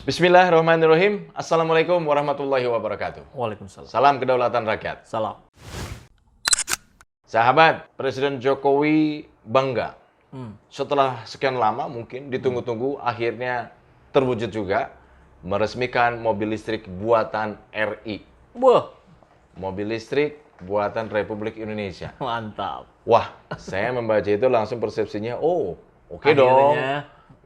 Bismillahirrahmanirrahim. Assalamualaikum warahmatullahi wabarakatuh. Waalaikumsalam. Salam kedaulatan rakyat. Salam. Sahabat, Presiden Jokowi bangga. Setelah sekian lama mungkin ditunggu-tunggu akhirnya terwujud juga meresmikan mobil listrik buatan RI. Wah, Mobil listrik buatan Republik Indonesia. mantap. Wah, saya membaca itu langsung persepsinya, oh oke Akhirnya. dong.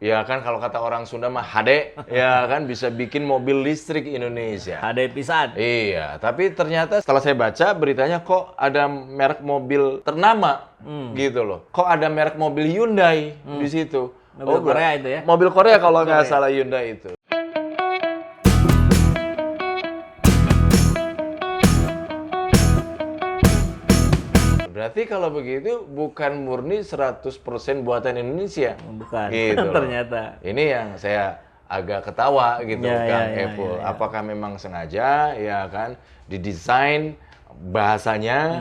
Ya kan kalau kata orang Sunda mah hade, ya kan bisa bikin mobil listrik Indonesia. Ada pisan. Iya, tapi ternyata setelah saya baca beritanya kok ada merek mobil ternama gitu loh. Kok ada merek mobil Hyundai di situ. Mobil Korea itu ya? Mobil Korea kalau nggak Korea. salah Hyundai itu. Berarti kalau begitu bukan murni 100% buatan Indonesia. Bukan, Gitu loh. ternyata. Ini yang saya agak ketawa gitu, Ya, Kang ya, Epul. ya. Apakah memang sengaja, ya kan, didesain bahasanya,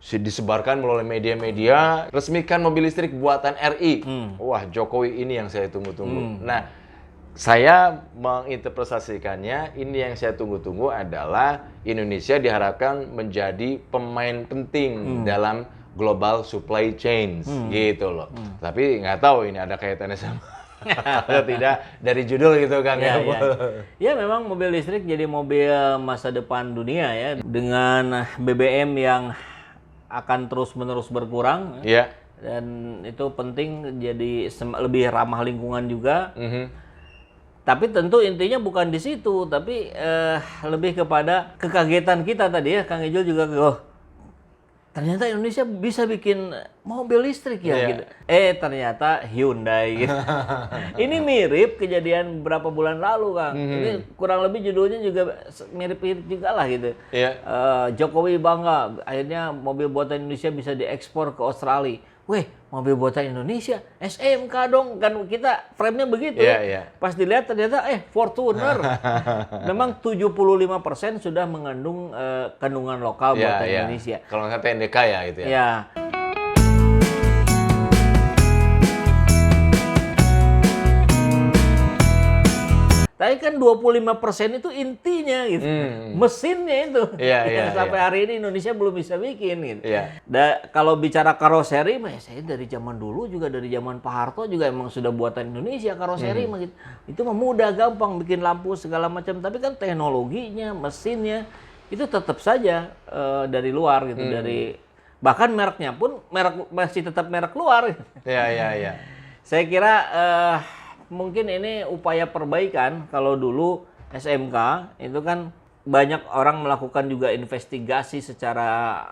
disebarkan melalui media-media, resmikan mobil listrik buatan RI. Wah, Jokowi ini yang saya tunggu-tunggu. Nah, saya menginterpretasikannya, ini yang saya tunggu-tunggu adalah Indonesia diharapkan menjadi pemain penting dalam global supply chains, gitu loh. Tapi nggak tahu ini ada kaitannya sama atau tidak dari judul gitu, Kang. Ya, ya. Ya, memang mobil listrik jadi mobil masa depan dunia ya. Dengan BBM yang akan terus-menerus berkurang. Iya. Dan itu penting jadi lebih ramah lingkungan juga. Mhm. Tapi tentu intinya bukan di situ, tapi lebih kepada kekagetan kita tadi ya, Kang Ijul juga, ternyata Indonesia bisa bikin mobil listrik ya, Iya. gitu. Ternyata Hyundai gitu. Ini mirip kejadian beberapa bulan lalu, Kang. Ini kurang lebih judulnya juga mirip-mirip juga lah gitu. Iya. Jokowi bangga, akhirnya mobil buatan Indonesia bisa diekspor ke Australia. Weh, mobil buatan Indonesia, SMK dong, kan kita frame-nya begitu. Iya, iya. Pas dilihat ternyata Fortuner. Memang 75% sudah mengandung kandungan lokal Iya, buatan iya. Indonesia. Kalau nggak TNDK ya gitu ya. Ya. Tapi kan 25% itu intinya gitu. Mesinnya itu. Iya, yang iya, sampai iya. hari ini Indonesia belum bisa bikin gitu. Iya. Kalau bicara karoseri, saya dari zaman dulu juga dari zaman Pak Harto juga emang sudah buatan Indonesia karoseri mah gitu. Itu mah mudah, gampang bikin lampu segala macam. Tapi kan teknologinya, mesinnya itu tetap saja dari luar gitu, dari bahkan mereknya pun masih tetap merek luar. Iya, iya, iya. Saya kira mungkin ini upaya perbaikan. Kalau dulu SMK itu kan banyak orang melakukan juga investigasi secara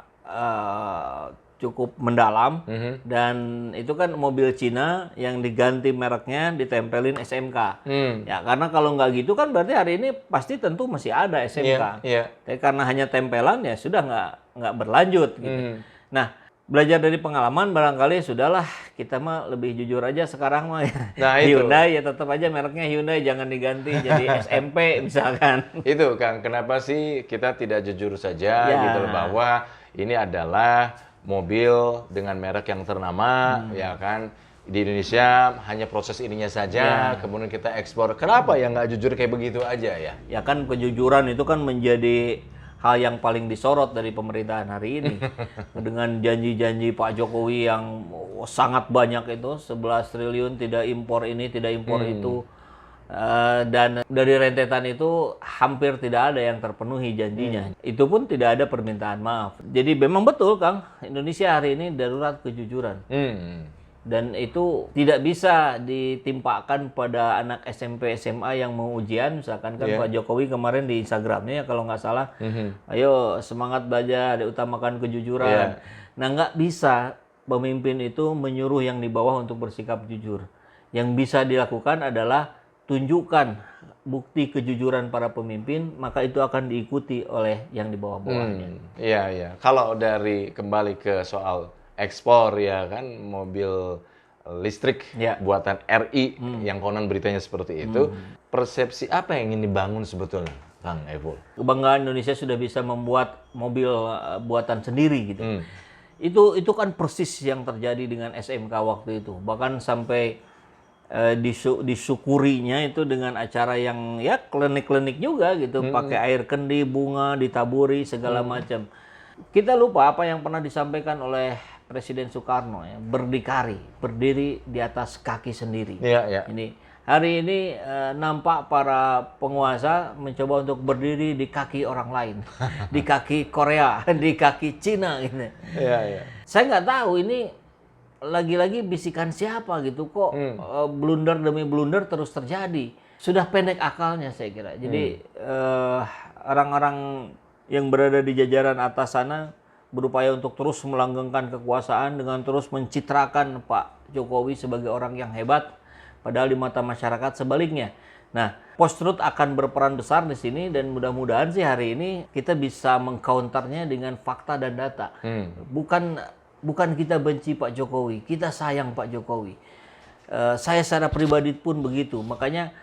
cukup mendalam, dan itu kan mobil Cina yang diganti mereknya ditempelin SMK. Ya karena kalau nggak gitu kan berarti hari ini pasti tentu masih ada SMK. Iya, iya. Tapi karena hanya tempelan ya sudah nggak berlanjut gitu. Nah, belajar dari pengalaman barangkali sudahlah, kita mah lebih jujur aja sekarang mah. Nah, itu. Hyundai ya tetap aja mereknya Hyundai, jangan diganti jadi SMP misalkan. Itu Kang, kenapa sih kita tidak jujur saja Ya. gitu loh, bahwa ini adalah mobil dengan merek yang ternama, ya kan, di Indonesia hanya proses ininya saja, kemudian kita ekspor. Kenapa ya nggak jujur kayak begitu aja ya? Ya kan kejujuran itu kan menjadi hal yang paling disorot dari pemerintahan hari ini. Dengan janji-janji Pak Jokowi yang sangat banyak itu, 11 triliun tidak impor ini, tidak impor itu. Dan dari rentetan itu hampir tidak ada yang terpenuhi janjinya. Itu pun tidak ada permintaan maaf. Jadi memang betul, Kang, Indonesia hari ini darurat kejujuran. Dan itu tidak bisa ditimpakan pada anak SMP SMA yang mau ujian. Misalkan kan Pak Jokowi kemarin di Instagramnya ya kalau nggak salah, ayo semangat belajar, diutamakan kejujuran. Nah, nggak bisa pemimpin itu menyuruh yang di bawah untuk bersikap jujur. Yang bisa dilakukan adalah tunjukkan bukti kejujuran para pemimpin, maka itu akan diikuti oleh yang di bawah-bawahnya. Iya, iya. Kalau dari kembali ke soal ekspor ya kan, mobil listrik buatan RI yang konon beritanya seperti itu, persepsi apa yang ingin dibangun sebetulnya, Kang Epul? Kebanggaan Indonesia sudah bisa membuat mobil buatan sendiri gitu. Itu kan persis yang terjadi dengan SMK waktu itu. Bahkan sampai disyukurinya itu dengan acara yang ya klinik-klinik juga gitu, pakai air kendi, bunga, ditaburi segala macam. Kita lupa apa yang pernah disampaikan oleh Presiden Soekarno ya, berdikari, berdiri di atas kaki sendiri. Ini hari ini nampak para penguasa mencoba untuk berdiri di kaki orang lain, di kaki Korea, di kaki Cina gitu. Saya nggak tahu ini lagi-lagi bisikan siapa gitu kok, blunder demi blunder terus terjadi. Sudah pendek akalnya saya kira. Jadi orang-orang yang berada di jajaran atas sana berupaya untuk terus melanggengkan kekuasaan dengan terus mencitrakan Pak Jokowi sebagai orang yang hebat, padahal di mata masyarakat sebaliknya. Nah, post-truth akan berperan besar di sini dan mudah-mudahan sih hari ini kita bisa mengcounternya dengan fakta dan data. Bukan kita benci Pak Jokowi, kita sayang Pak Jokowi. Saya secara pribadi pun begitu. Makanya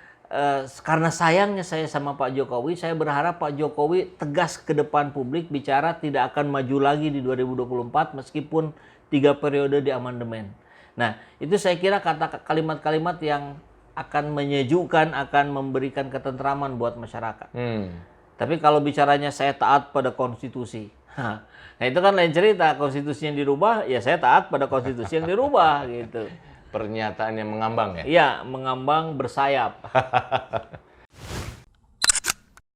karena sayangnya saya sama Pak Jokowi, saya berharap Pak Jokowi tegas ke depan publik bicara tidak akan maju lagi di 2024 meskipun 3 periode di amandemen. Nah, itu saya kira kalimat-kalimat yang akan menyejukkan, akan memberikan ketentraman buat masyarakat. Tapi kalau bicaranya saya taat pada konstitusi, nah itu kan lain cerita. Konstitusi yang dirubah, ya saya taat pada konstitusi yang dirubah gitu. Pernyataan yang mengambang ya? Iya, mengambang bersayap.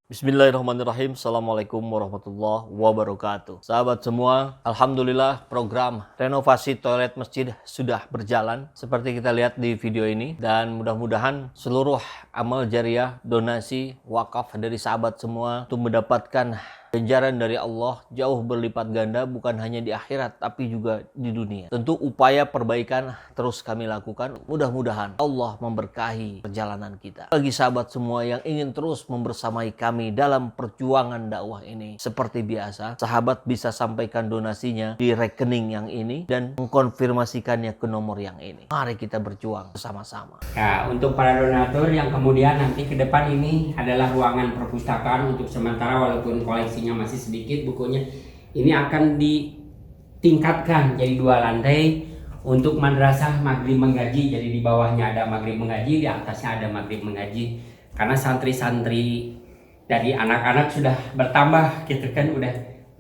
Bismillahirrahmanirrahim. Assalamualaikum warahmatullahi wabarakatuh. Sahabat semua, alhamdulillah program renovasi toilet masjid sudah berjalan seperti kita lihat di video ini, dan mudah-mudahan seluruh amal jariah, donasi, wakaf dari sahabat semua untuk mendapatkan ganjaran dari Allah jauh berlipat ganda, bukan hanya di akhirat tapi juga di dunia. Tentu upaya perbaikan terus kami lakukan. Mudah-mudahan Allah memberkahi perjalanan kita. Bagi sahabat semua yang ingin terus membersamai kami dalam perjuangan dakwah ini, seperti biasa, sahabat bisa sampaikan donasinya di rekening yang ini dan mengkonfirmasikannya ke nomor yang ini. Mari kita berjuang bersama-sama. Ya, untuk para donatur yang kemudian nanti ke depan ini adalah ruangan perpustakaan untuk sementara, walaupun koleksinya masih sedikit bukunya, ini akan ditingkatkan jadi 2 lantai untuk madrasah Maghrib Menggaji. Jadi di bawahnya ada Maghrib Menggaji, di atasnya ada Maghrib Menggaji, karena santri-santri dari anak-anak sudah bertambah gitu kan, udah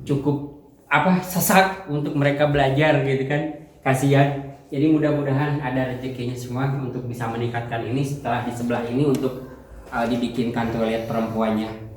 cukup sesak untuk mereka belajar gitu kan, kasihan. Jadi mudah-mudahan ada rezekinya semua untuk bisa meningkatkan ini. Setelah di sebelah ini untuk dibikinkan toilet perempuannya.